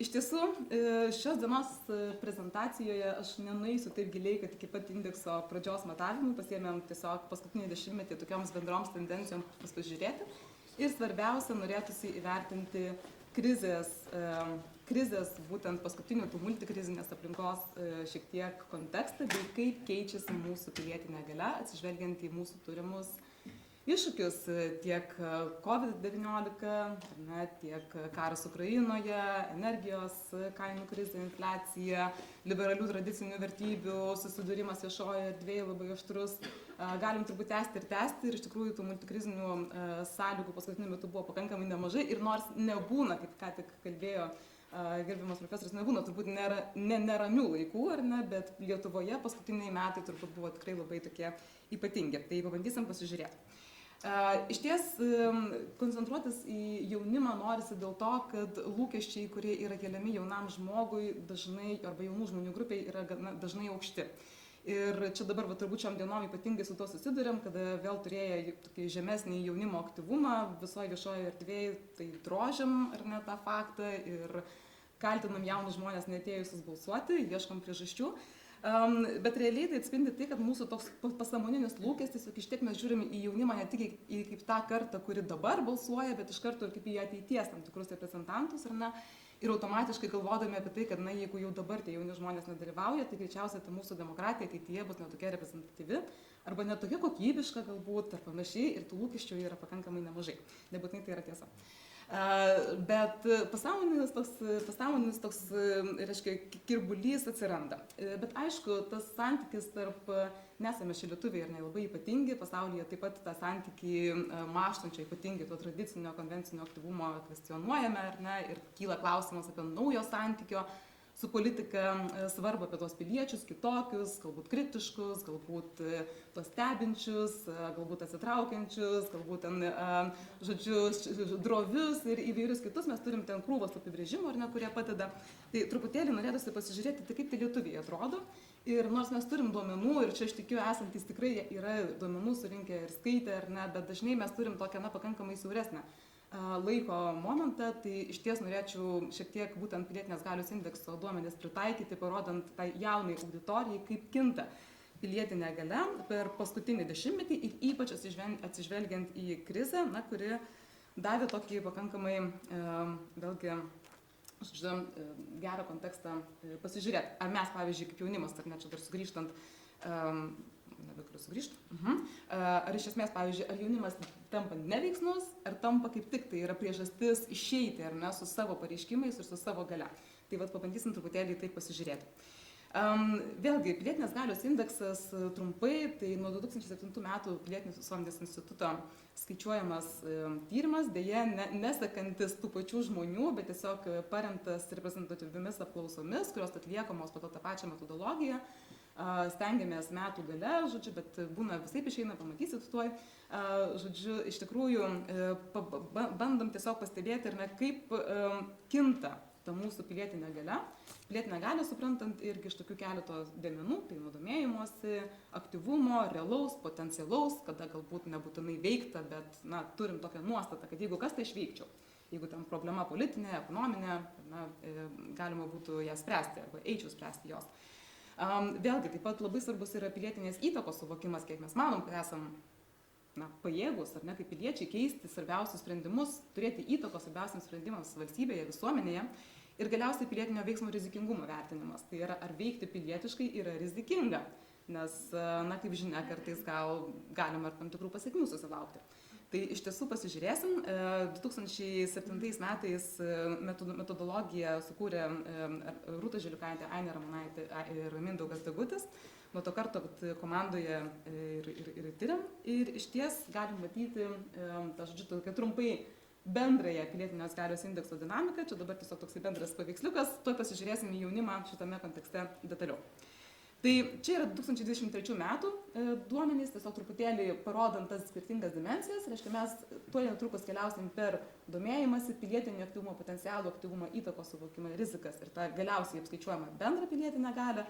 Iš tiesų, šios dienos prezentacijoje aš nenueisiu taip giliai, kad iki pat indekso pradžios matavimų pasiėmėm tiesiog paskutinį dešimtmetį tokioms bendroms tendencijoms pažiūrėti. Ir svarbiausia, norėtųsi įvertinti krizės būtent paskutinių tų multikrizinės aplinkos šiek tiek kontekstą, bei kaip keičiasi mūsų pilietinė galia, atsižvelgiant į mūsų turimus iššūkius tiek COVID-19, tiek karas Ukrainoje, energijos kainų krizė, infliacija, liberalių tradicinių vertybių susidūrimas viešoje erdvėje labai aštrus. Galim turbūt tęsti ir iš tikrųjų tų multikrizinių sąlygų paskutiniu metu buvo pakankamai nemažai ir nors nebūna, kaip ką tik kalbėjo gerbiamas profesorius, nebūna turbūt neramių laikų, ar ne, bet Lietuvoje paskutiniai metai turbūt buvo tikrai labai tokie ypatingi. Tai pabandysim pasižiūrėti. Iš ties koncentruotis į jaunimą norisi dėl to, kad lūkesčiai, kurie yra keliami jaunam žmogui, dažnai, arba jaunų žmonių grupiai, yra dažnai aukšti. Ir čia dabar turbūt šiom dienom ypatingai su to susidurėm, kada vėl turėję tokį žemesnį jaunimo aktyvumą visoje viešoje erdvėje, tai drožiam ar ne tą faktą ir kaltinam jaunus žmonės neatėjusius balsuoti, ieškom priežasčių. Bet realiai tai atspindi tai, kad mūsų toks pasąmoninis lūkestis, jog iš tiek mes žiūrim į jaunimą ne tik į kaip tą kartą, kuri dabar balsuoja, bet iš karto ir kaip į ateities tam tikrus reprezentantus, ar ne? Ir automatiškai galvodami apie tai, kad jeigu jau dabar tie jauni žmonės nedalyvauja, tai greičiausiai ta mūsų demokratija ateityje bus netokia reprezentatyvi, arba netokia kokybiška galbūt, ar panašiai, ir tų lūkesčių yra pakankamai nemažai. Nebūtinai tai yra tiesa. Bet pasąmoninis toks, reiškia, kirbulys atsiranda. Bet aišku, tas santykis tarp, nesame šie lietuviai ir nelabai ypatingi, pasaulyje taip pat tą santykį mąštančio ypatingai to tradicinio konvencinio aktyvumo kvestionuojame, ar ne, ir kyla klausimas apie naujo santykio su politika svarbą, apie tos piliečius kitokius, galbūt kritiškus, galbūt tos stebinčius, galbūt atsitraukiančius, galbūt ten, žodžiu, drovius ir įvairius kitus. Mes turim ten krūvos apibrėžimų, ar ne, kurie padeda. Tai truputėlį norėtųsi pasižiūrėti, tai kaip tie lietuviai atrodo. Ir nors mes turim duomenų, ir čia aš tikiu esantys tikrai yra duomenų surinkę ir skaitę, ar ne, bet dažnai mes turim tokią, pakankamai siauresnę laiko momentą, tai iš ties norėčiau šiek tiek būtent pilietinės galios indekso duomenis pritaikyti, parodant tai jaunai auditorijai, kaip kinta pilietinė galia per paskutinį dešimtmetį ir ypač atsižvelgiant į krizę, kuri davė tokį pakankamai, vėlgi, gerą kontekstą pasižiūrėti. Ar mes, pavyzdžiui, kaip jaunimas, ar ne, čia dar sugrįžtant, nebegaliu sugrįžti. Ar iš esmės, pavyzdžiui, ar jaunimas tampa neveiksnus, ar tampa kaip tik tai yra priežastis išeiti, ar ne, su savo pareiškimais ir su savo galia. Tai pabandysim truputėlį tai pasižiūrėti. Vėlgi, pilietinės galios indeksas trumpai, tai nuo 2007 metų Pilietinės visuomenės instituto skaičiuojamas tyrimas, dėja nesekantis tų pačių žmonių, bet tiesiog paremtas reprezentatyviomis apklausomis, kurios atliekamos pagal tą pačią metodologiją. Stengiamės metų gale, žodžiu, bet būna visaip išeina, pamatysit tuoj. Žodžiu, iš tikrųjų, bandom tiesiog pastebėti, ar ne, kaip kinta ta mūsų pilietinė galia. Pilietinė galia, suprantant, irgi iš tokių keletos dėmenų, tai nuo domėjimosi, aktyvumo, realaus, potencialaus, kada galbūt nebūtinai veikta, bet turim tokią nuostatą, kad jeigu kas, tai aš veikčiau. Jeigu tam problema politinė, ekonominė, galima būtų ją spręsti arba eičiau spręsti jos. Vėlgi, taip pat labai svarbus yra pilietinės įtakos suvokimas, kiek mes manom, kad esam pajėgus, ar ne, kaip piliečiai keisti svarbiausius sprendimus, turėti įtakos svarbiausiams sprendimams valstybėje, visuomenėje ir galiausiai pilietinio veiksmo rizikingumo vertinimas. Tai yra, ar veikti pilietiškai yra rizikinga, nes, kaip žinia, kartais galima ir tam tikrų pasekmių susilaukti. Tai iš tiesų pasižiūrėsim. 2007 metais metodologiją sukūrė Rūta Žiliukaitė, Ainė Ramonaitė ir Mindaugas Degutis. Nuo to karto komandoje ir tyriam. Ir iš ties galim matyti, tokia trumpai bendrąją pilietinės galios indekso dinamiką. Čia dabar tiesiog toksai bendras paveiksliukas. Tuoj pasižiūrėsim į jaunimą šitame kontekste detaliau. Tai čia yra 2023 metų duomenys, tiesiog truputėlį parodant tas skirtingas dimensijas. Reiškia, mes tuo netrukus keliausim per domėjimąsi, pilietinio aktyvumo potencialų, aktyvumo įtakos suvokimą, rizikas ir tą galiausiai apskaičiuojamą bendrą pilietinę galią.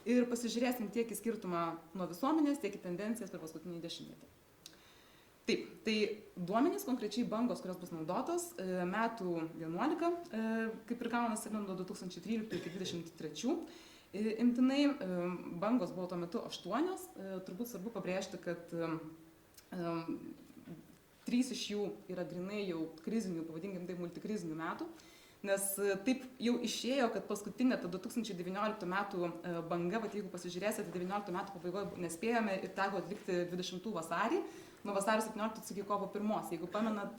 Ir pasižiūrėsim tiek į skirtumą nuo visuomenės, tiek į tendencijas per paskutinį dešimtmetį. Taip, tai duomenys konkrečiai bangos, kurios bus naudotos, metų 11, kaip ir gaunasi nuo 2013 iki 2023. Imtinai bangos buvo tuo metu 8, turbūt svarbu pabrėžti, kad 3 iš jų yra grinai jau krizinių, pavadinkim tai multikrizinių metų, nes taip jau išėjo, kad paskutinė ta 2019 metų banga, vat jeigu pasižiūrėsite, 19 metų pabaigoje nespėjome ir teko atlikti 20 vasarį, nuo vasario 17 iki kovo 1. Jeigu pamenat,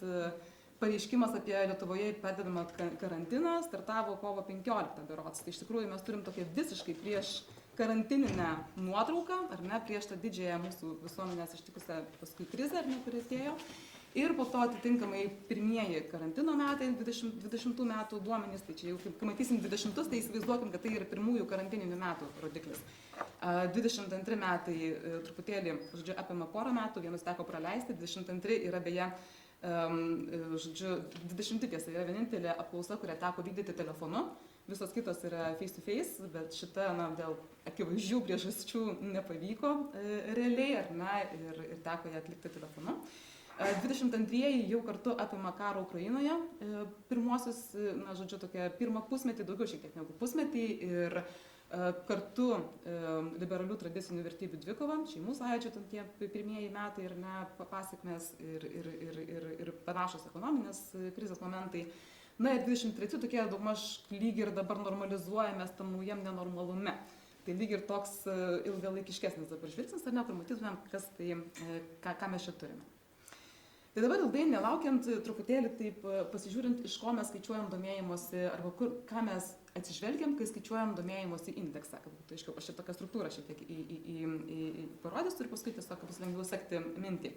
pareiškimas apie Lietuvoje pradedamą karantiną startavo kovo 15 berods. Tai iš tikrųjų mes turim tokią visiškai prieš karantininę nuotrauką, ar ne, prieš tą didžiąją mūsų visuomenės ištikusią paskui krizę, ar ne, kuri atėjo. Ir po to atitinkamai pirmieji karantino metai, 20 metų duomenys, tai čia jau kai matysim 20, tai įsivaizduokim, kad tai yra pirmųjų karantininių metų rodiklis. 22 metai truputėlį, žodžiu, apima porą metų, vienus teko praleisti, 22 yra beje, žodžiu, 20 tiesa yra vienintelė apklausa, kurią teko vykdyti telefonu, visos kitos yra face to face, bet šita, na, dėl akivaizdžių priežasčių nepavyko realiai, ar ne, ir teko ją atlikti telefonu. 22 jau kartu apima karą Ukrainoje, pirmosius, na, žodžiu, tokia pirmą pusmetį, daugiau šiek tiek negu pusmetį, ir kartu liberalių tradicinių vertybių dvikova, šeimų sąjūdžio tie pirmieji metai ir ne pasiekmes ir panašus ekonominės krizės momentai. Na ir 23 tokie daugmaž lyg ir dabar normalizuojamės tam naujam nenormalume. Tai lyg ir toks ilgalaikiškesnis dabar žvilgsnis, ar ne, kur matytumėm, kas tai, ką mes čia turime. Tai dabar ilgai nelaukiant, truputėlį taip pasižiūrint, iš ko mes skaičiuojam domėjimosi, arba ką mes atsižvelgiam, kai skaičiuojam domėjimosi indeksą, kad būtų aiškiau. Aš čia tokią struktūrą šiek tiek parodysiu ir paskui tiesiog bus lengviau sekti mintį.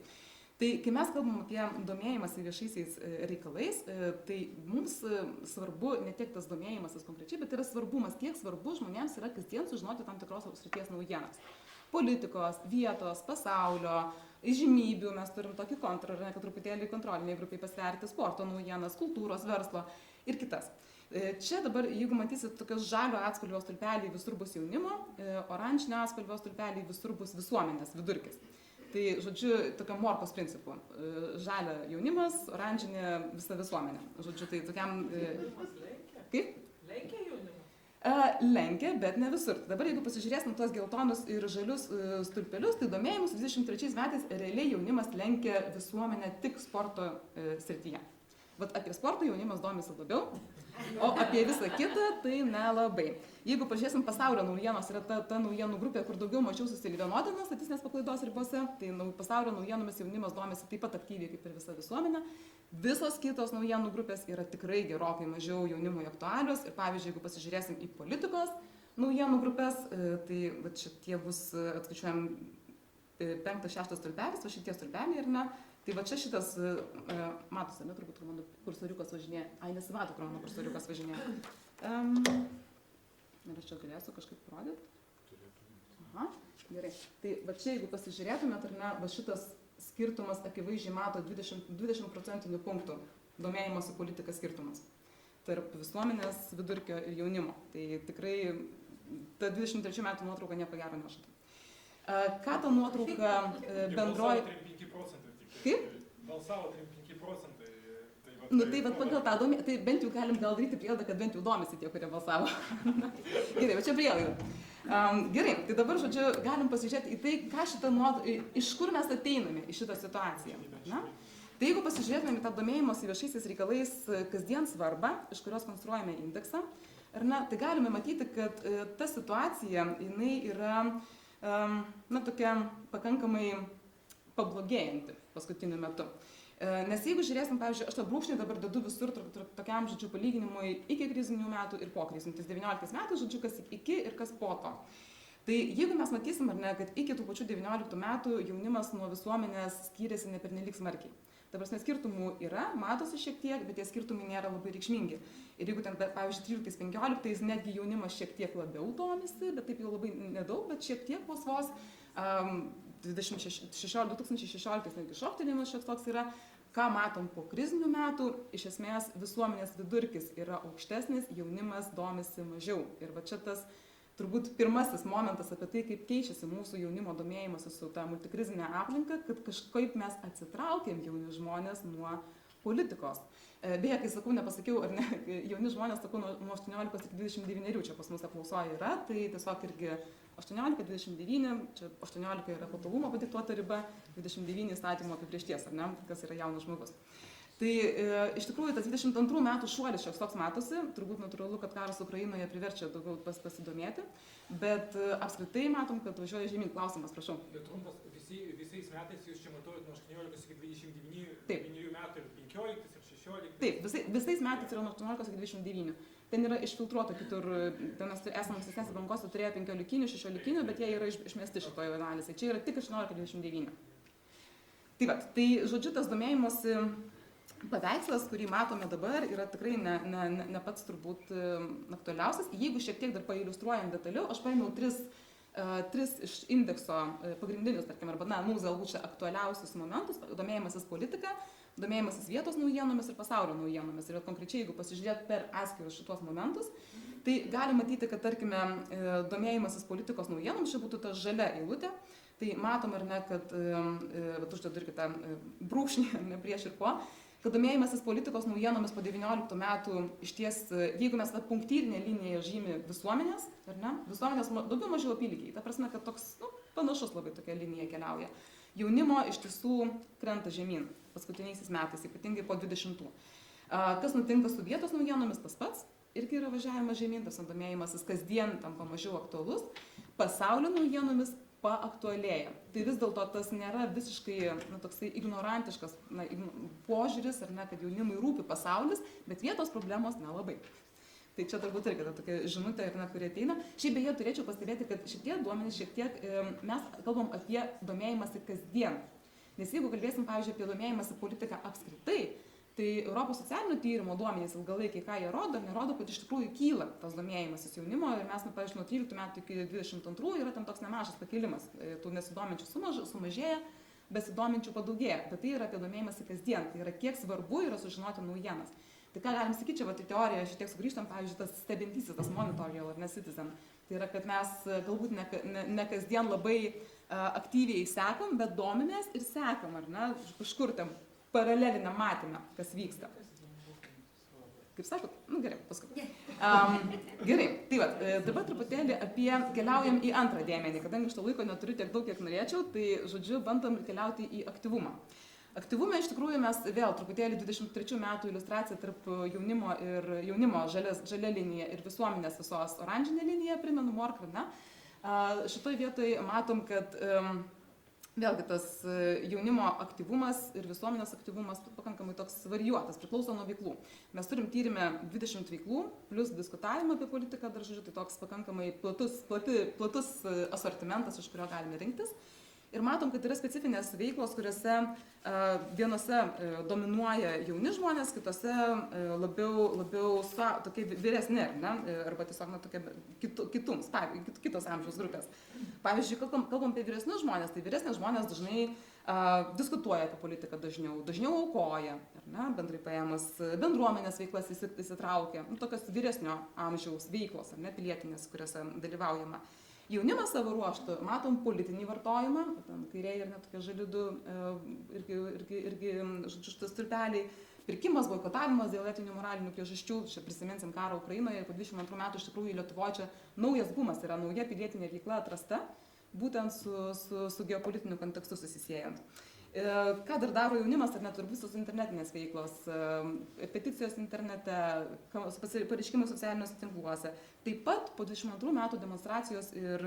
Tai kai mes kalbam apie domėjimąsi viešaisiais reikalais, tai mums svarbu ne tiek tas domėjimasis konkrečiai, bet yra svarbumas, kiek svarbu žmonėms yra kasdien sužinoti tam tikros srities naujienas. Politikos, vietos, pasaulio, žymybių, mes turim tokį kontrą, kad truputėlį kontroliniai grupiai pasverti sporto naujienas, kultūros, verslo ir kitas. Čia dabar, jeigu matysit tokios žalio atspalvio stulpeliai, visur bus jaunimo, oranžinio atspalvio stulpeliai, visur bus visuomenės vidurkis. Tai, žodžiu, tokio morkos principu. Žalia jaunimas, oranžinė visa visuomenė. Žodžiu, tai tokiam... Kaip? Lenkia jaunimą? Lenkia, bet ne visur. Dabar, jeigu pasižiūrėsim tuos geltonus ir žalius stulpelius, tai domėjimus 23 metais realiai jaunimas lenkia visuomenę tik sporto srityje. Vat apie sportą jaunimas domisi labiau, o apie visą kitą tai nelabai. Jeigu pažiūrėsim pasaulio naujienos, yra ta naujienų grupė, kur daugiau mažiau susivienodina statistinės paklaidos ribose, tai pasaulio naujienomis jaunimas domisi taip pat aktyviai kaip ir visa visuomenė. Visos kitos naujienų grupės yra tikrai gerokai mažiau jaunimui aktualios. Ir pavyzdžiui, jeigu pasižiūrėsim į politikos naujienų grupės, tai va, šitie bus atskaičiuojam 5-6 stulpelis, o šitie stulpeliai ir ne. Tai va čia šitas, matosi, ne, turbūt, kur mano kursoriukas važinėja. Ai, nesimato, kur mano kursoriukas važinėja. Ir aš čia galėsiu kažkaip parodyti. Aha, gerai. Tai va čia, jeigu pasižiūrėtumėt, ar ne, va šitas skirtumas akivaizdžiai mato 20 procentinių punktų domėjimosi politika skirtumas tarp visuomenės vidurkio ir jaunimo. Tai tikrai ta 23 metų nuotrauka nieko gero nežada. Ką ta nuotrauka bendroji... Kaip? Balsavo 35 procentai. Nu tai vat pagal tą domėjimą, tai bent jau galim gal daryti prielaidą, kad bent jau domisi tie, kurie balsavo. Gerai, va čia prielaida. Gerai, tai dabar, žodžiu, galim pasižiūrėti į tai, ką šitą iš kur mes ateiname į šitą situaciją. Na? Tai jeigu pasižiūrėtume į tą domėjimosi viešaisiais reikalais kasdien svarbą, iš kurios konstruojame indeksą, ar ne, tai galime matyti, kad ta situacija, jinai yra, na, tokia pakankamai pablogėjanti paskutiniu metu. Nes jeigu žiūrėsim, pavyzdžiui, aš tą brūkšnį dabar dedu visur tokiam, žodžiu, palyginimui iki krizinių metų ir po krizinių, tai 19 metų, žodžiu, kas iki ir kas po to. Tai jeigu mes matysim, ar ne, kad iki tų pačių 19 metų jaunimas nuo visuomenės skyrėsi nepernelyg smarkiai. Ta prasme, skirtumų yra, matosi šiek tiek, bet tie skirtumai nėra labai reikšmingi. Ir jeigu ten, pavyzdžiui, 13-15, netgi jaunimas šiek tiek labiau domisi, bet taip jau labai nedaug, bet šiek tiek vos 2016 netgi šoktelėjimas šioks toks yra, ką matom po krizinių metų, iš esmės visuomenės vidurkis yra aukštesnis, jaunimas domisi mažiau. Ir va čia tas turbūt pirmasis momentas apie tai, kaip keičiasi mūsų jaunimo domėjimasis su ta multikrizinė aplinka, kad kažkaip mes atsitraukėm jauni žmonės nuo politikos. Beje, kai sakau, nepasakiau, ar ne, jauni žmonės, sakau, nuo 18 iki 29 čia pas mus apklausoje yra, tai tiesiog irgi 18, 29, čia 18 yra patogumo padiktuota riba, 29 įstatymo apibriešties, ar ne, kas yra jaunas žmogus. Tai iš tikrųjų tas 22 metų šuolis šioks toks matosi, turbūt natūralu, kad karas Ukrainoje priverčia daugiau pasidomėti, bet apskritai matom, kad važiuoja žemyn. Klausimas, prašau. Bet trumpas, visais metais jūs čia matuojat nuo 18 iki 29 Taip. metų ir 15 ir 16. Taip, visais metais yra nuo 18 iki 29. Ten yra išfiltruota kitur, ten mes esame ankstesnėse atrankose turėję 15, 16, bet jie yra išmesti šitoje analizėje. Čia yra tik 18-29. Tai va, tai žodžiu, tas domėjimosi paveikslas, kurį matome dabar, yra tikrai ne pats turbūt aktualiausias. Jeigu šiek tiek dar pailiustruojant detaliau, aš paėmiau tris iš indekso pagrindinius, tarkim, arba, mums galbūt čia aktualiausius momentus: domėjimasis politika, domėjimasis vietos naujienomis ir pasaulio naujienomis. Ir konkrečiai, jeigu pasižiūrėt per atskirus šitos momentus, tai gali matyti, kad, tarkime, domėjimasis politikos naujienomis, čia būtų ta žalia eilutė. Tai matom, ar ne, kad, bet uždedu irgi tą brūkšnį, ar ne, prieš ir po, kad domėjimasis politikos naujienomis po 19 metų išties, jeigu mes tą punktyrinę liniją žymi visuomenės, ar ne, visuomenės daugiau mažiau apylygiai, ta prasme, kad toks panašus labai tokia linija keliauja. Jaunimo iš tiesų krenta žemyn paskutiniaisiais metais, ypatingai po 20. Kas nutinka su vietos naujienomis, tas pats, irgi yra važiavimas žemyn, tas domėjimasis kasdien tampa mažiau aktualus, pasaulio naujienomis paaktualėja. Tai vis dėlto tas nėra visiškai toksai ignorantiškas požiūris, ar ne, kad jaunimui rūpi pasaulis, bet vietos problemos nelabai. Tai čia turbūt irgi tokia žinutė, kuri ateina. Šiaip beje turėčiau pastebėti, kad šitie duomenys šiek tiek, mes kalbam apie domėjimąsi kasdien. Nes jeigu kalbėsim, pavyzdžiui, apie domėjimąsi politiką apskritai, tai Europos socialinio tyrimo duomenys ilgalaikiai, ką jie rodo, nerodo, kad iš tikrųjų kyla tas domėjimasis jaunimo ir mes, pavyzdžiui, nuo 13 metų iki 22 yra tam toks nemažas pakilimas. Tų nesidominčių sumažėja, besidominčių padaugėja, bet tai yra apie domėjimąsi kasdien, tai yra kiek svarbu yra sužinoti naujienas. Tai ką galim sakyti, čia teoriją šiek tiek sugrįžtam, pavyzdžiui, tas stebintysis, tas monitorial ar ne citizen. Tai yra, kad mes galbūt ne kasdien labai aktyviai sekam, bet domimės ir sekam, ar ne, kažkur tam paralelinę matymą, kas vyksta. Kaip sakot? Gerai, paskui. Gerai, tai va, dabar truputėlį keliaujam į antrą dėmenį, kadangi šito laiko neturiu tiek daug, kiek norėčiau, tai, žodžiu, bandom keliauti į aktyvumą. Aktyvume iš tikrųjų mes vėl truputėlį 23 metų iliustracija tarp jaunimo žalia linija ir visuomenės visos oranžinė linija, primenu Mork, ne? Šitoj vietoj matom, kad vėlgi tas jaunimo aktyvumas ir visuomenės aktyvumas pakankamai toks varijuotas, priklauso nuo veiklų. Mes turim tyrime 20 veiklų, plus diskutavimą apie politiką, dar žodžiu, tai toks pakankamai platus asortimentas, iš kurio galime rinktis. Ir matom, kad yra specifinės veiklos, kuriuose vienose dominuoja jauni žmonės, kitose labiau tokie vyresni, ne? Arba tiesiog kitos amžiaus grupės. Pavyzdžiui, kalbam apie vyresnius žmonės, tai vyresni žmonės dažnai diskutuoja apie politiką dažniau aukoja, ne? Bendrai paėmus bendruomenės veiklas įsitraukia, tokios vyresnio amžiaus veiklos, ne? Pilietinės, kuriuose dalyvaujama. Jaunimas savo ruoštų, matom politinį vartojimą, kairieji ir net tokie žali du, irgi šitas stulpeliai, pirkimas, boikotavimas dėl etinių moralinių priežasčių, čia prisiminsim karą Ukrainoje, po 22 metų iš tikrųjų Lietuvoje čia naujas bumas, yra nauja pilietinė veikla atrasta, būtent su geopolitiniu kontekstu susisiejant. Ką dar daro jaunimas, ar net ir visos internetinės veiklos, peticijos internete, pareiškimai socialiniuose tinkluose. Taip pat po 22 metų demonstracijos ir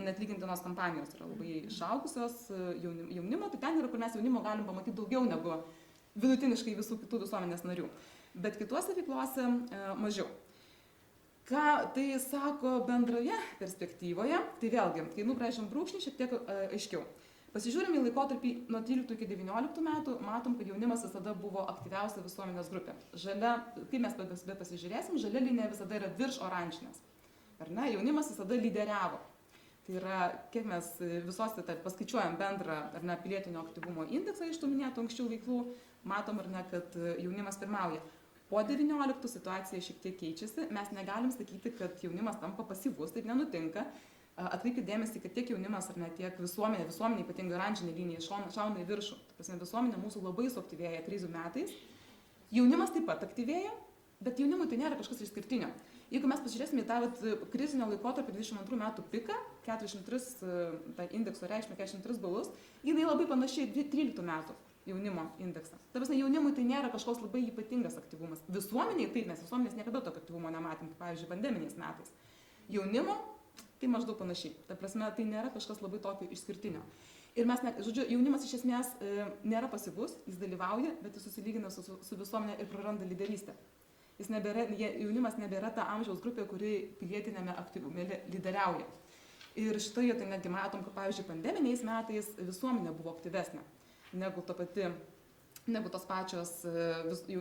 neatlygintinos kampanijos yra labai išaugusios jaunimo, tai ten yra, kur mes jaunimo galim pamatyti daugiau negu vidutiniškai visų kitų visuomenės narių. Bet kituose veiklose mažiau. Ką tai sako bendroje perspektyvoje, tai vėlgi, kai nubraižom brūkšnį, šiek tiek aiškiau. Pasižiūrim į laikotarpį nuo 13 iki 19 metų, matom, kad jaunimas visada buvo aktyviausia visuomenės grupė. Žalia, kai mes pasižiūrėsim, žalia linija visada yra virš oranžinės. Ar ne? Jaunimas visada lyderiavo. Tai yra, kiek mes visos paskaičiuojam bendrą ar ne, pilietinio aktyvumo indeksą iš tų minėtų anksčiau veiklų, matom ar ne, kad jaunimas pirmauja. Po 19 situacija šiek tiek keičiasi, mes negalim sakyti, kad jaunimas tampa pasyvus, taip nenutinka. Atkreipkite dėmesį, kad tiek jaunimas ar ne tiek visuomenė ypatingai oranžinė linija šauna į viršų. Ta prasme, visuomenė mūsų labai suaktyvėja krizių metais. Jaunimas taip pat aktyvėja, bet jaunimui tai nėra kažkas išskirtinio. Jeigu mes pasižiūrėsime į tą krizinio laikotarpio 22 metų piką, 43, tai indekso reikšmė 43 balus, jinai labai panašiai 13 metų jaunimo indeksą. Ta prasme, jaunimui tai nėra kažkoks labai ypatingas aktyvumas. Visuomeniai taip, mes visuomenės niekada tokio aktyvumo nematėm, kaip pavyzdžiui, pandeminiais metais. Jaunimo tai maždaug panašiai. Ta prasme, tai nėra kažkas labai tokio išskirtinio. Ir mes, žodžiu, jaunimas iš esmės nėra pasyvus, jis dalyvauja, bet jis susilygina su visuomenė ir praranda lyderystę. Jaunimas nebėra ta amžiaus grupė, kuri pilietinėme aktyvume lyderiauja. Ir šitoje tai netgi matom, kad, pavyzdžiui, pandeminiais metais visuomenė buvo aktyvesnė negu tos pačios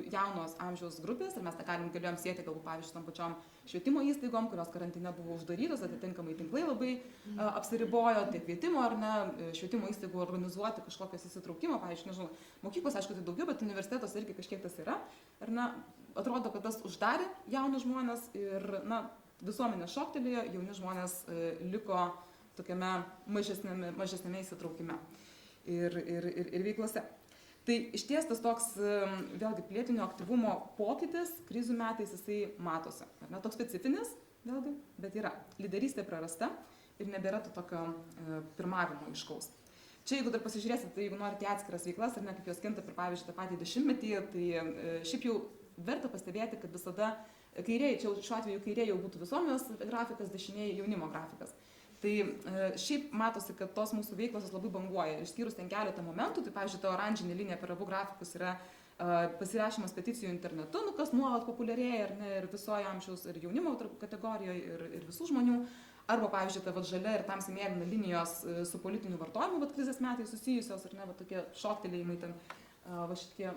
jaunos amžiaus grupės. Ir mes tą galėjom sieti, galbūt, pavyzdžiui, tam pačiom švietimo įstaigom, kurios karantine buvo uždarytos, atitinkamai tinklai labai apsiribojo, tiek kvietimo ar ne, švietimo įstaigų organizuoti kažkokias įsitraukimo, pavyzdžiui, nežinau, mokyklos, aišku, tai daugiau, bet universitetos irgi kažkiek tas yra. Ir, na, atrodo, kad tas uždarė jaunus žmonės ir, na, visuomenė šoktelėjo, jauni žmonės liko tokiame mažesnėme įsitraukime ir veiklose. Tai išties tas toks, vėlgi, pilietinio aktyvumo pokytis krizių metais jisai matosi. Ne toks specifinis, vėlgi, bet yra. Lyderystė prarasta ir nebėra to tokio pirmavimo aiškaus. Čia, jeigu dar pasižiūrėsite, tai jeigu norite atskiras veiklas, ar ne, kaip jos kinta per, pavyzdžiui, tą patį 10-metį, tai šiaip jau verta pastebėti, kad visada kairieji, čia šiuo atveju kairieji jau būtų visuomenės grafikas, dešinieji jaunimo grafikas. Tai šiaip matosi, kad tos mūsų veiklos labai banguoja. Išskyrus ten keletą momentų, tai, pavyzdžiui, ta oranžinė linija per abu grafikus yra pasirašymas peticijų internetu, nu, kas nuolat populiarėja, ar ne, ir visoje amžiaus, ir jaunimo kategorijoje, ir visų žmonių. Arba, pavyzdžiui, ta žalia ir tamsiai mėlyna linijos su politiniu vartojimu, krizės metais susijusios, ar ne, tokie šoktelėjimai ten, va šitie,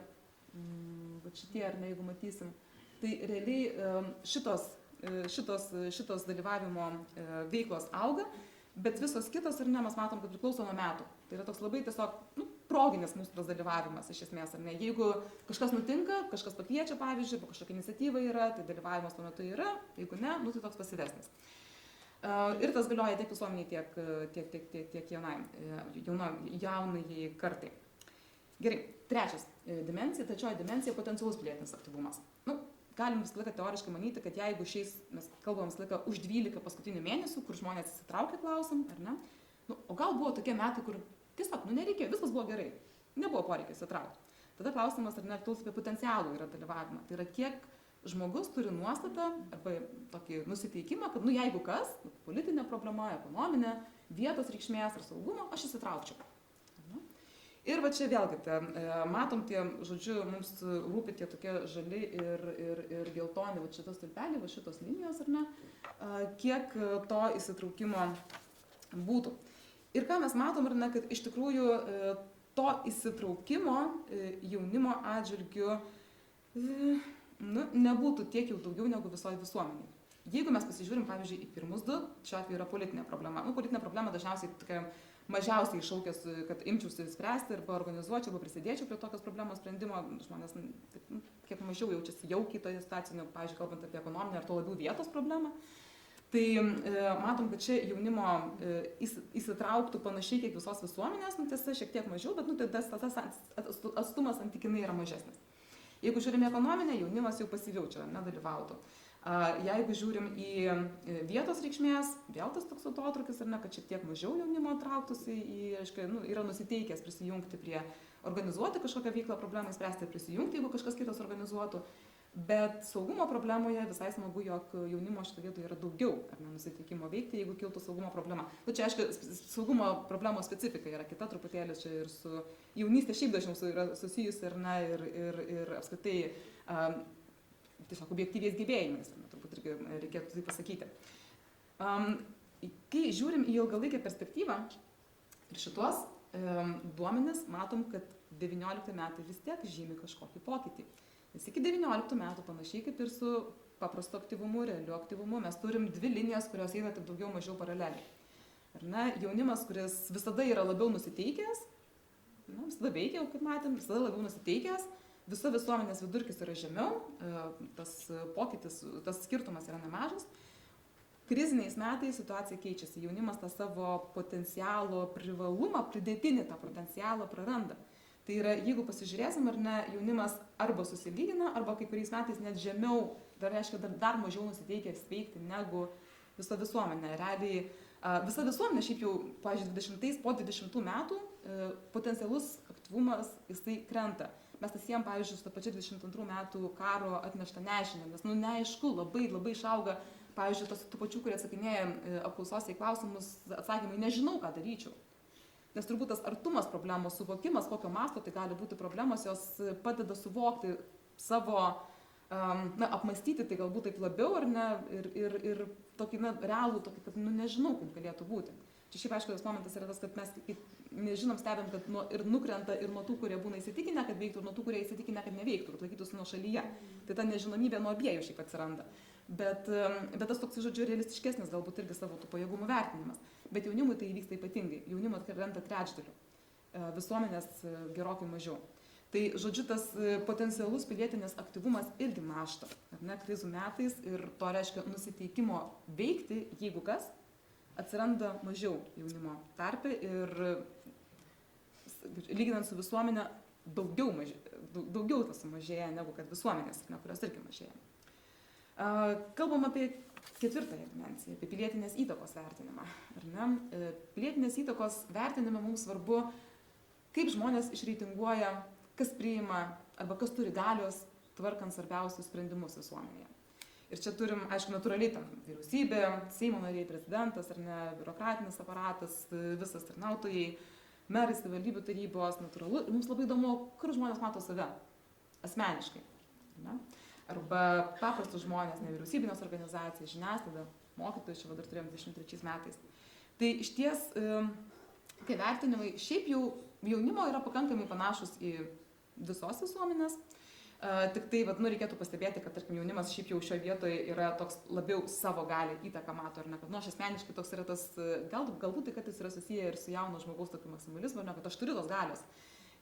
ar ne, jeigu matysim. Tai realiai šitos dalyvavimo veiklos auga, bet visos kitos, ar ne, mes matom, kad priklauso nuo metų. Tai yra toks labai tiesiog, nu, proginis mūsų tas dalyvavimas iš esmės, ar ne. Jeigu kažkas nutinka, kažkas pakviečia, pavyzdžiui, kažkokia iniciatyva yra, tai dalyvavimas tuo metu yra, jeigu ne, nu, tai toks pasyvesnis. Ir tas galioja tiek visuomeniai, tiek jaunai kartai. Gerai, trečioji dimensija - potencialus pilietinis aktyvumas. Nu, galim visą laiką teoriškai manyti, kad jeigu mes kalbam visą laiką už 12 paskutinių mėnesių, kur žmonės įsitraukia, klausim, ar ne, nu, o gal buvo tokie metai, kur tiesiog, nu, nereikėjo, viskas buvo gerai, nebuvo poreikio įsitraukti. Tada klausimas, ar ne, apie potencialų yra dalyvavimą. Tai yra, kiek žmogus turi nuostatą arba tokį nusiteikimą, kad, nu, jeigu kas, politinė problema, ekonominė, vietos reikšmės ar saugumo, aš įsitraukčiau. Ir va čia vėlgi, matom tie, žodžiu, mums rūpi tie tokie žali ir geltoni, va šitas stulpeliai, va šitos linijos, ar ne, kiek to įsitraukimo būtų. Ir ką mes matom, ar ne, kad iš tikrųjų to įsitraukimo jaunimo atžvilgiu nebūtų tiek jau daugiau negu visoje visuomeniai. Jeigu mes pasižiūrim, pavyzdžiui, į pirmus du, šiuo atveju yra politinė problema. Nu, politinė problema dažniausiai tokia mažiausiai iššaukęs, kad imčiausi spręsti arba organizuočiau, arba prisidėčiau prie tokios problemos sprendimo. Žmonės kiek mažiau jaučiasi jaukiai toje situacijoje, pavyzdžiui, kalbant apie ekonominę ar to labiau vietos problemą. Tai matom, kad čia jaunimo įsitrauktų panašiai kiek visos visuomenės, nu, tiesa, šiek tiek mažiau, bet nu, tas atstumas santykinai yra mažesnis. Jeigu žiūrime ekonominę, jaunimas jau pasyviau čia nedalyvautų. Jeigu žiūrim į vietos reikšmės, vėl tas toks atotrukis, ar ne, kad šiek tiek mažiau jaunimo trauktųsi, yra nusiteikęs prisijungti prie, organizuoti kažkokią veiklą, problemą spręsti ir prisijungti, jeigu kažkas kitas organizuotų. Bet saugumo problemoje visai smagu, jog jaunimo šitoje vietoje yra daugiau, ar ne, nusiteikimo veikti, jeigu kiltų saugumo problema. Nu, čia, aišku, saugumo problemos specifika yra kita truputėlį, čia ir su jaunystė šiaip dažniau yra susijusi, ar ne, ir apskritai tiesiog objektyviais gebėjimais, turbūt irgi reikėtų tai pasakyti. Kai žiūrim į ilgalaikę perspektyvą ir šitos duomenis, matom, kad 19 metai vis tiek žymi kažkokį pokytį. Nes iki 19 metų, panašiai kaip ir su paprastu aktyvumu, realiu aktyvumu, mes turim dvi linijas, kurios eina tik daugiau mažiau paraleliai. Ar ne, jaunimas, kuris visada yra labiau nusiteikęs, visada veikia, kaip matėm, visada labiau nusiteikęs, visa visuomenės vidurkis yra žemiau, tas pokytis, tas skirtumas yra nemažas. Kriziniais metais situacija keičiasi, jaunimas tą savo potencialo privalumą, pridėtinį tą potencialą praranda. Tai yra, jeigu pasižiūrėsim ar ne, jaunimas arba susilygina, arba kai kuriais metais net žemiau, tai reiškia dar mažiau nusiteikia sveikti negu visa visuomenė. Realiai visa visuomenė šiaip jau, pavyzdžiui, po 20 metų potencialus aktyvumas jisai krenta. Mes tas jiem, pavyzdžiui, su to pačiu 22 metų karo atneštą nežinę, nes neaišku, labai išauga. Pavyzdžiui, tų pačių, kurie atsakinėja apklausose į klausimus, atsakymai, nežinau, ką daryčiau. Nes turbūt tas artumas problemos suvokimas, kokio masto tai gali būti problemos, jos padeda suvokti savo, apmastyti tai galbūt taip labiau, ar ne, ir tokį, realų, tokį, kad, nežinau, kaip galėtų būti. Čia šiaip aišku, tas momentas yra tas, kad mes nežinom, stebėm, kad ir nukrenta ir nuo tų, kurie būna įsitikinę, kad veiktų, ir nuo tų, kurie įsitikinę, kad neveiktų, ir laikytųsi nuo šalyje. Tai ta nežinomybė nuo abiejų šiaip atsiranda. Bet tas toks, žodžiu, realistiškesnis galbūt irgi savo tų pajėgumų vertinimas. Bet jaunimui tai įvyksta ypatingai. Jaunimo krenta trečdaliu, visuomenės gerokai mažiau. Tai, žodžiu, tas potencialus pilietinis aktyvumas irgi mąžta, ar ne, krizų metais, ir to reiškia nusiteikimo veikti, jeigu kas, atsiranda mažiau jaunimo tarpe ir lyginant su visuomenė daugiau tas sumažėja negu kad visuomenės, kurios irgi mažėja. Kalbam apie ketvirtąją dimensiją, apie pilietinės įtakos vertinimą. Ar ne? Pilietinės įtakos vertinime mums svarbu, kaip žmonės išreitinguoja, kas priima arba kas turi galios tvarkant svarbiausius sprendimus visuomenėje. Ir čia turim, aišku, natūraliai tam vyriausybė, Seimo nariai, prezidentas, ar ne, biurokratinis aparatas, visas tarnautojai, merai, savivaldybių tarybos, natūralu. Ir mums labai įdomu, kur žmonės mato save asmeniškai. Ne? Arba paprastus žmonės, nevyriausybinės organizacijas, žiniasklaida, mokytojus, čia dar turėjom 23 metais. Tai iš ties, kai vertinimai, šiaip jau jaunimo yra pakankamai panašus į visos visuomenės, tik tai, reikėtų pastebėti, kad, tarkim, jaunimas šiaip jau šioje vietoje yra toks labiau savo gali įtaką mato, ar ne, kad, aš asmeniškai toks yra tas, galbūt tai, kad jis yra susiję ir su jauno žmogaus tokiu maksimalizmu, ar ne, kad aš turiu tos galios.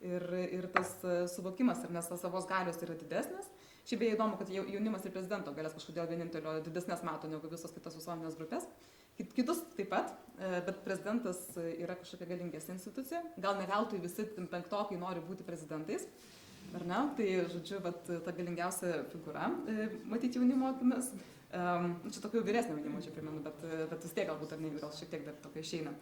Ir tas suvokimas, ar nes tas savos galios yra didesnis. Šiaip beje įdomu, kad jaunimas ir prezidento galės kažkodėl vienintelio didesnės mato negu visos kitos visuomenės grupės. Kitus taip pat, bet prezidentas yra kažkokia galingesnė institucija. Gal ne veltui visi penktokai nori būti prezidentais, ar ne? Tai, žodžiu, ta galingiausia figūra, matyti jaunimo akimis. Čia tokio vyresnio jaunimo čia primenu, bet vis tiek galbūt, ar ne, gal šiek tiek dar tokio išeina.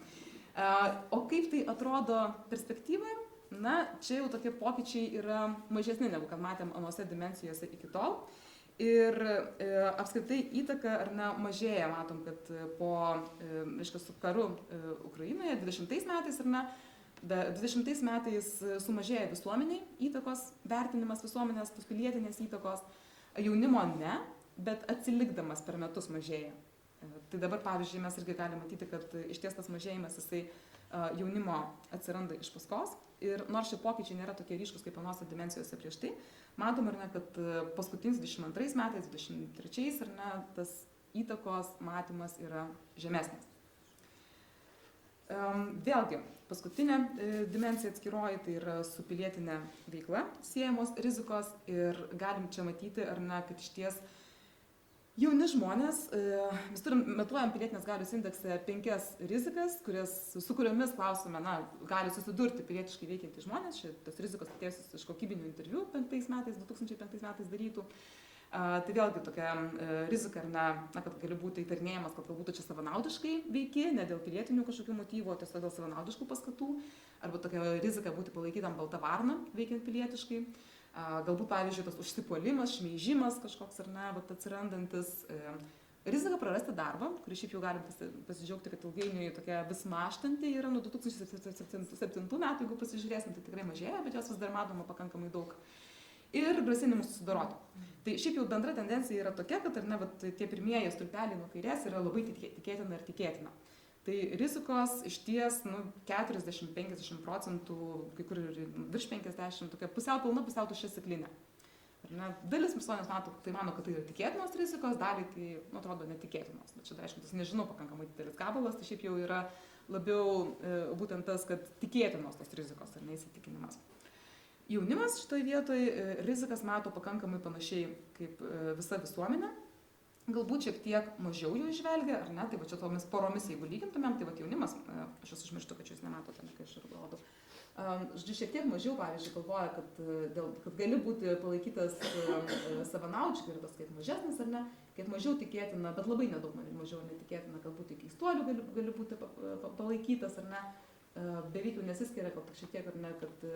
O kaip tai atrodo perspektyvoje? Na, čia jau tokie pokyčiai yra mažesni, negu kad matėm anuose dimensijose iki tol. Ir apskritai įtaka, ar ne, mažėja, matom, kad po, su karu Ukrainoje 20 metais, ar ne, 20 metais sumažėja visuomeniai įtakos, vertinimas visuomenės, tos pilietinės įtakos, jaunimo ne, bet atsilikdamas per metus mažėja. Tai dabar, pavyzdžiui, mes irgi galime matyti, kad iš ties tas mažėjimas, jisai jaunimo atsiranda iš paskos. Ir nors šie pokyčiai nėra tokie ryškus kaip anose dimensijose prieš tai, matom, ar ne, kad paskutiniais 22 metais, 23, ar ne, tas įtakos matymas yra žemesnis. Vėlgi, paskutinė dimensija atskiroji, tai yra su pilietinė veikla siejamos rizikos ir galim čia matyti, ar ne, kad iš ties jauni žmonės, mes matuojam pilietinės galios indekse 5 rizikas, su kuriomis klausime, gali susidurti pilietiškai veikiantys žmonės. Šitos rizikos atėjusios iš kokybinių interviu 2005 metais darytų. Tai vėlgi tokia rizika, kad gali būti įtarinėjamas, kad galbūt čia savanaudiškai veiki, ne dėl pilietinių kažkokių motyvų, o tiesiog dėl savanaudiškų paskatų, arba tokia rizika būti palaikytam balta varna veikiant pilietiškai. Galbūt, pavyzdžiui, tas užsipuolimas, šmeižimas kažkoks, ar ne, atsirandantis. Rizika prarasti darbą, kurį šiaip jau galim pasidžiaugti, kad ilgainiui tokia vis mąžtanti yra nuo 2007 metų, jeigu pasižiūrėsim, tai tikrai mažėja, bet jos vis dar matoma pakankamai daug. Ir grasinimus susidoroti. Tai šiaip jau bendra tendencija yra tokia, kad, ar ne, tie pirmieji stulpeliai nuo kairės yra labai tikėtina ir tikėtina. Tai rizikos iš ties 40-50%, kai kur ir virš 50%, tokia pusiau pilna, pusiau tuščia stiklinė. Dalis visuomenės tai mano, kad tai yra tikėtinos rizikos, daliai tai atrodo netikėtinos. Bet čia, aišku, tas nežinau pakankamai didelis gabalas, tai šiaip jau yra labiau būtent tas, kad tikėtinos tos rizikos ar neįsitikinimas. Jaunimas šitoje vietoje rizikas mato pakankamai panašiai kaip visa visuomenė. Galbūt šiek tiek mažiau jų išvelgia, ar ne, tai va čia tomis poromis, jeigu lygintumėm, tai va jaunimas, aš jūs užmirštu, kad jūs nematote, kai aš ir rodau. Žodžiu, šiek tiek mažiau, pavyzdžiui, galvoja, kad gali būti palaikytas savanaučiai, ir tas kaip mažesnis ar ne, kaip mažiau tikėtina, bet labai nedaug mažiau netikėtina, kad būti keistuoliu gali būti palaikytas ar ne, beveik jau nesiskiria, kad šiek tiek ar ne, kad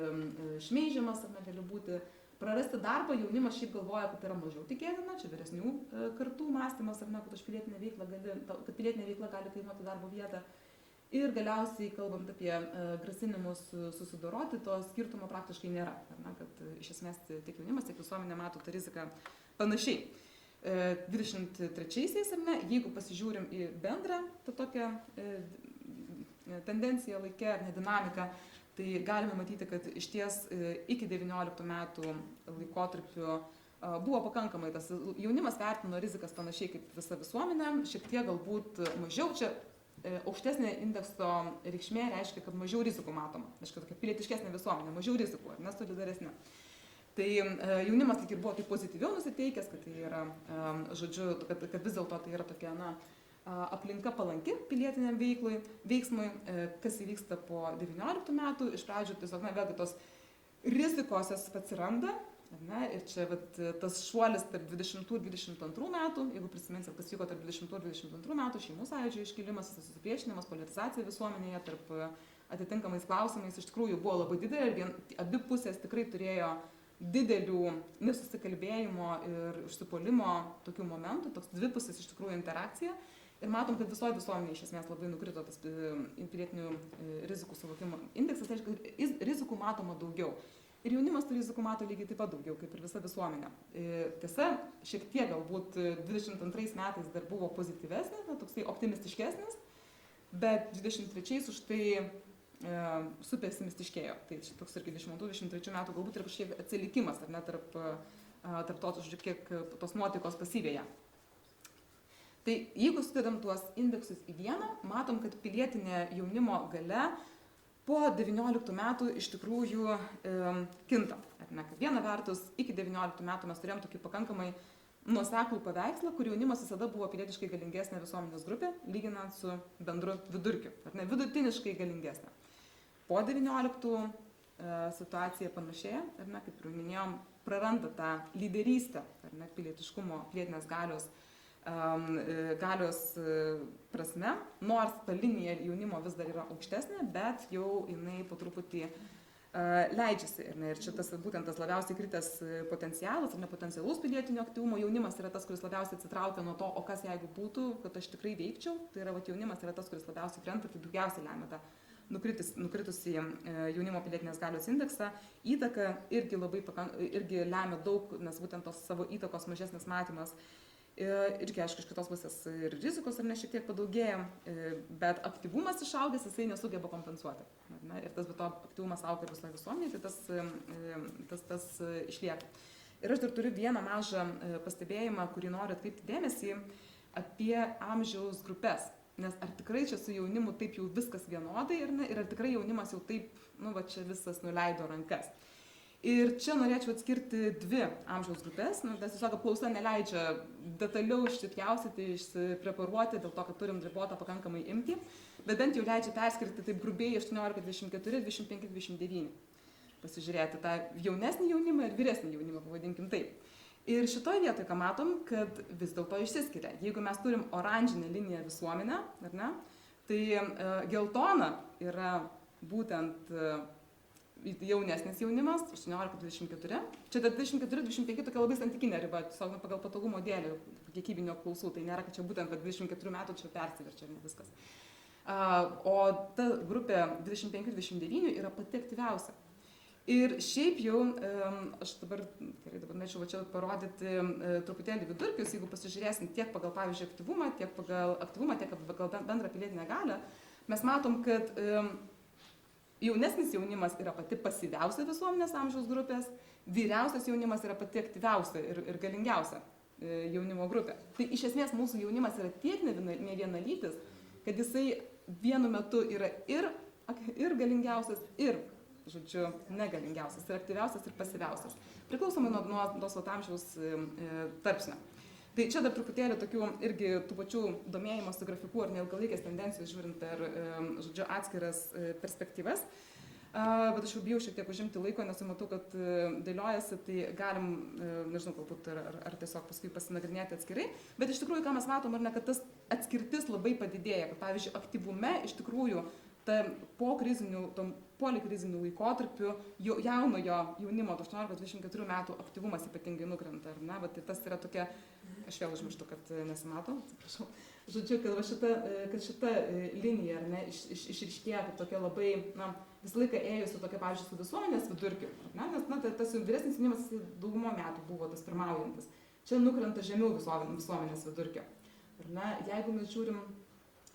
šmeižiamas ar ne gali būti. Prarasti darbą jaunimas šiaip galvoja, kad yra mažiau tikėtina, čia vyresnių kartų mąstymas ar ne, kad pilietinė veikla gali kainuoti darbo vietą. Ir galiausiai, kalbant apie grasinimus susidoroti, to skirtumo praktiškai nėra. Ar ne, kad iš esmės tiek jaunimas, tiek visuomenė mato tą riziką panašiai. 23-aisiais, ar ne, jeigu pasižiūrim į bendrą tą tokią tendenciją laikę, dinamiką, tai galime matyti, kad iš ties iki 19 metų laikotarpiu buvo pakankamai tas jaunimas vertino rizikas panašiai kaip visa visuomenė, šiek tiek galbūt mažiau, čia aukštesnė indekso reikšmė reiškia, kad mažiau rizikų matoma, reiškia tokia pilietiškesnė visuomenė, mažiau rizikų, ar ne, solidaresnė. Tai jaunimas tik ir buvo taip pozityviau nusiteikęs, kad tai yra, žodžiu, kad vis dėlto tai yra tokia, aplinka palanki pilietiniam veiksmui, kas įvyksta po 19 metų, iš pradžių tiesiog, vėlgi tos rizikos atsiranda, ne, ir čia tas šuolis tarp 20 ir 22 metų, jeigu prisiminsit, kas vyko tarp 20 ir 22 metų, šeimų sąjūdžio iškilimas, susipriešinimas, politizacija visuomenėje tarp atitinkamais klausimais iš tikrųjų buvo labai didelė ir abi pusės tikrai turėjo didelių nesusikalbėjimo ir užsipuolimo tokių momentų, toks dvipusės iš tikrųjų interakcija. Ir matom, kad visoje visuomenėje iš esmės labai nukrito tas pilietinių rizikų suvokimo indeksas, tai reiškia, kad rizikų matoma daugiau. Ir jaunimas tų rizikų mato lygiai taip pat daugiau, kaip ir visa visuomenė. Tiesa, šiek tiek galbūt 22 metais dar buvo pozityvesnis, toksai optimistiškesnis, bet 23 už tai supesimistiškėjo. Tai toks irgi 22-23 metų galbūt ir kažkiek atsilikimas, ar ne, tarp to, žodžiu, kiek tos nuotaikos pasyvėja. Tai jeigu sudedam tuos indeksus į vieną, matom, kad pilietinė jaunimo galia po 19 metų iš tikrųjų kinta. Ar ne? Kad viena vertus, iki 19 metų mes turėjom tokį pakankamai nuoseklų paveikslą, kur jaunimas visada buvo pilietiškai galingesnė visuomenės grupė, lyginant su bendru vidurkiu. Ar ne? Vidutiniškai galingesnė. Po 19 situacija panašėja, ar ne? Kaip ir minėjom, praranda tą lyderystę, ar ne? Pilietiškumo, pilietinės galios prasme, nors ta linija jaunimo vis dar yra aukštesnė, bet jau jinai po truputį leidžiasi. Ir čia būtent tas labiausiai kritęs potencialas, ar nepotencialus pilietinio aktyvumo jaunimas yra tas, kuris labiausiai atsitraukia nuo to, o kas jeigu būtų, kad aš tikrai veikčiau. Tai yra jaunimas yra tas, kuris labiausiai krenta, tai daugiausiai lemia tą nukritusi jaunimo pilietinės galios indeksą. Įtaka irgi lemia daug, nes būtent tos savo įtakos mažesnis matymas. Irgi, aišku, iš kitos pusės ir rizikos ar ne šiek tiek padaugėja, bet aktyvumas išaugęs, jisai nesugeba kompensuoti. Ir tas aktyvumas auga ir visoje visuomenėje, tai tas išlieka. Ir aš dar turiu vieną mažą pastebėjimą, kurį noriu atkreipti dėmesį apie amžiaus grupės. Nes ar tikrai čia su jaunimu taip jau viskas vienodai, ir ar tikrai jaunimas jau taip, čia visas nuleido rankas. Ir čia norėčiau atskirti dvi amžiaus grupės, nes tiesiog apklausa neleidžia detaliau išsipjaustyti, išsipreparuoti, dėl to, kad turim ribotą pakankamai imtį, bet bent jau leidžia perskirti taip grubiai 18-24, 25-29. Pasižiūrėti tą jaunesnį jaunimą ir vyresnį jaunimą, pavadinkim taip. Ir šitoje vietoje, ką matom, kad vis dėlto išsiskiria. Jeigu mes turim oranžinę liniją visuomenę, ar ne, tai geltona yra būtent jaunesnis jaunimas, 18-24. Čia 24-25 tokia labai santykinė riba, tiesiog pagal patogumo dėlį kiekybinio apklausų, tai nėra, kad čia būtent 24 metų čia persiverčia viskas. O ta grupė 25-29 yra pati aktyviausia. Ir šiaip jau, aš dabar norėčiau čia parodyti truputėlį vidurkius, jeigu pasižiūrėsim tiek pagal, pavyzdžiui, aktyvumą, tiek pagal bendrą pilietinę galią, mes matom, kad jaunesnis jaunimas yra pati pasyviausia visuomenės amžiaus grupės, vyriausias jaunimas yra pati aktyviausia ir galingiausia jaunimo grupė. Tai iš esmės mūsų jaunimas yra tiek nevienalytis, kad jisai vienu metu yra ir galingiausias, ir žodžiu, negalingiausias, ir aktyviausias, ir pasyviausias, priklausomai nuo tos amžiaus tarpsnio. Tai čia dar truputėlį tokių irgi tų pačių domėjimosi grafikų ar neilgalaikės tendencijos žiūrint per, žodžiu, atskiras perspektyvas. Bet aš jau bijau šiek tiek užimti laiko, nes matau, kad dėliojasi, tai galim, nežinau, galbūt ar tiesiog paskui pasinagrinėti atskirai, bet iš tikrųjų, ką mes matom, ar ne, kad tas atskirtis labai padidėja, kad pavyzdžiui, aktyvume iš tikrųjų po polikrizinių laikotarpių jaunojo jaunimo 18-24 metų aktyvumas ypatingai nukrenta, ar ne, bet tas yra tokia, aš vėl užmirštu, kad nesimato, atsiprašau, žodžiu, kad šita linija, ar ne, išryškėja kaip tokia labai, na, visą laiką ėjusi tokia, pavyzdžiui, su visuomenės vidurkiu, ne, nes, na, tas vyresnis jaunimas daugumo metų buvo tas pirmaujantis, čia nukrenta žemiau visuomenės vidurkio, ar ne, jeigu mes žiūrim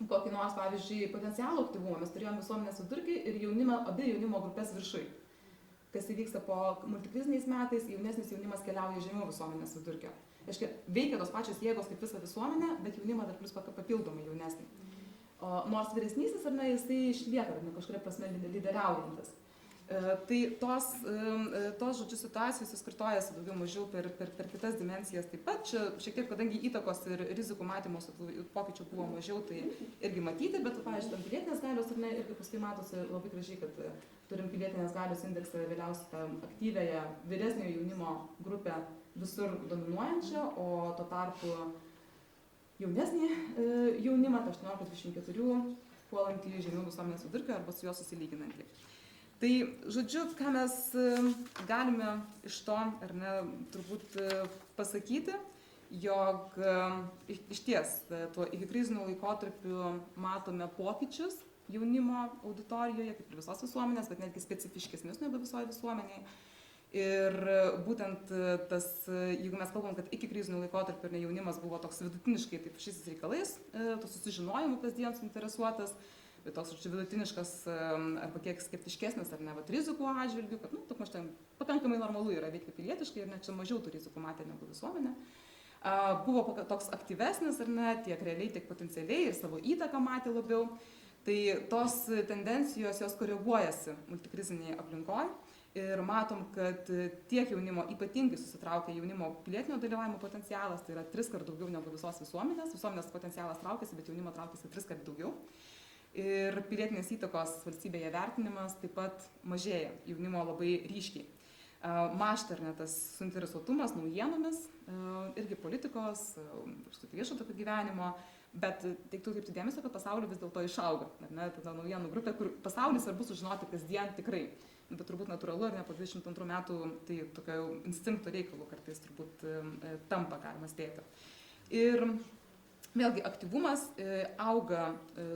kokį nors, pavyzdžiui, potencialų aktyvumą, mes turėjome visuomenės vidurkį ir abi jaunimo grupės viršui. Kas įvyksta po multikriziniais metais, jaunesnis jaunimas keliauja žemiau visuomenės vidurkio. Aiškiai, veikia tos pačios jėgos kaip visa visuomenė, bet jaunimą dar plus papildomai jaunesnį. Nors vyresnysis, ar ne, jisai išlieka, ar ne, kažkuria prasme lyderiaujantis. Tai tos žodžiu situacijos įskartojasi daugiau mažiau per kitas dimensijas taip pat. Čia šiek tiek, kadangi įtakos ir rizikų matymos pokyčių buvo mažiau, tai irgi matyti, bet, pavyzdžiui, tam pilietinės galios, ar ne, irgi paskui matosi labai gražiai, kad turim pilietinės galios indeksą vėliausiai tą aktyvėją vyresnio jaunimo grupę visur dominuojančią, o tuo tarpu jaunesnį jaunimą, tai 18-24, puolantį žemiau visuomenės vidurkio arba su juo susilyginantį. Tai, žodžiu, ką mes galime iš to, ar ne, turbūt pasakyti, jog iš ties tuo ikikriziniu laikotarpiu matome pokyčius jaunimo auditorijoje, kaip ir visos visuomenės, bet netgi specifiškesnius negu visoje visuomenėje. Ir būtent tas, jeigu mes kalbam, kad ikikriziniu laikotarpiu jaunimas buvo toks vidutiniškai taip šiais reikalais, to susižinojimu kasdien suinteresuotas, bet toks vidutiniškas arba kiek skeptiškesnis ar ne, rizikų atžvilgių, kad, ten pakankamai normalu yra veikti pilietiškai ir net čia mažiau tų rizikų matė negu visuomenė. Buvo toks aktyvesnis ar ne, tiek realiai, tiek potencialiai ir savo įtaką matė labiau. Tai tos tendencijos, jos koreguojasi multikrizinėje aplinkoje ir matom, kad tiek jaunimo ypatingai susitraukia jaunimo pilietinio dalyvavimo potencialas, tai yra 3 kart daugiau negu visos visuomenės potencialas traukiasi, bet jaunimo traukiasi 3 kart daugiau. Ir pilietinės įtakos valstybėje vertinimas taip pat mažėja jaunimo labai ryškiai. Mažta ar ne tas suinteresuotumas naujienomis, irgi politikos, viešo tokio gyvenimo, bet teiktų kaip dėmesio, kad pasaulyje vis dėlto išauga. Ar ne, ta naujienų grupė, kur pasaulis svarbu sužinoti kasdien tikrai. Bet turbūt natūralu, ar ne, po 22 metų tai tokio instinkto reikalų kartais turbūt tampa, galima spėti. Ir vėlgi, aktyvumas auga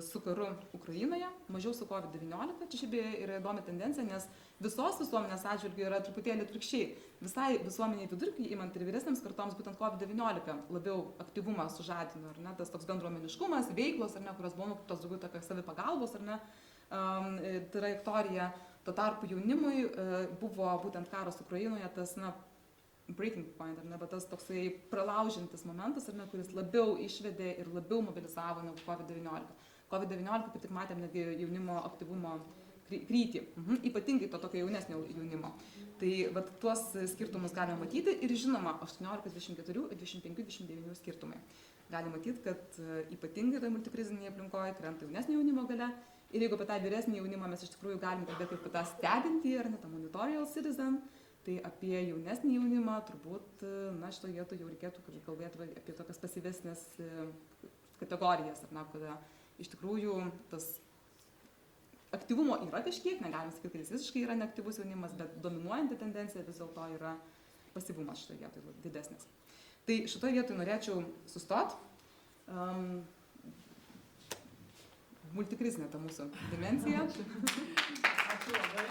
su karu Ukrainoje, mažiau su COVID-19. Čia šiaip yra įdomi tendencija, nes visos visuomenės atžvilgiu yra truputėlį atvirkščiai. Visai visuomeniai vidurkį, imant ir vyresnėms kartoms, būtent COVID-19 labiau aktyvumą sužadino, ar ne, tas toks bendruomeniškumas, veiklos, ar ne, kurios buvo tos daugiau tokia savipagalbos, ar ne, trajektorija. Tuo tarpu jaunimui buvo būtent karas Ukrainoje tas, na, breaking point, ar ne, bet tas toksai pralaužiantis momentas, ar ne, kuris labiau išvedė ir labiau mobilizavo negu COVID-19. COVID-19, kaip tik matėm, netgi jaunimo aktyvumo krytį, ypatingai to tokio jaunesnio jaunimo. Tai vat, tuos skirtumus galime matyti ir žinoma, 18, 24, 25, 29 skirtumai. Galime matyti, kad ypatingai tai multikrizinėje aplinkoje krenta jaunesnio jaunimo gale. Ir jeigu apie tą vyresnį jaunimą mes iš tikrųjų galime kalbėti apie tą stebintį, ar ne, tą monitorial citizen, tai apie jaunesnį jaunimą turbūt, na, šitoje vietoje jau reikėtų kalbėti apie tokias pasyvesnės kategorijas, ar ne, kada iš tikrųjų tas aktyvumo yra kažkiek, negalim sakyti, kad jis visiškai yra neaktyvus jaunimas, bet dominuojanti tendencija vis dėlto yra pasyvumas šitoje vietoje didesnis. Tai šitoje vietoje norėčiau sustot. Multikrizinė ta mūsų dimensija. Ačiū labai.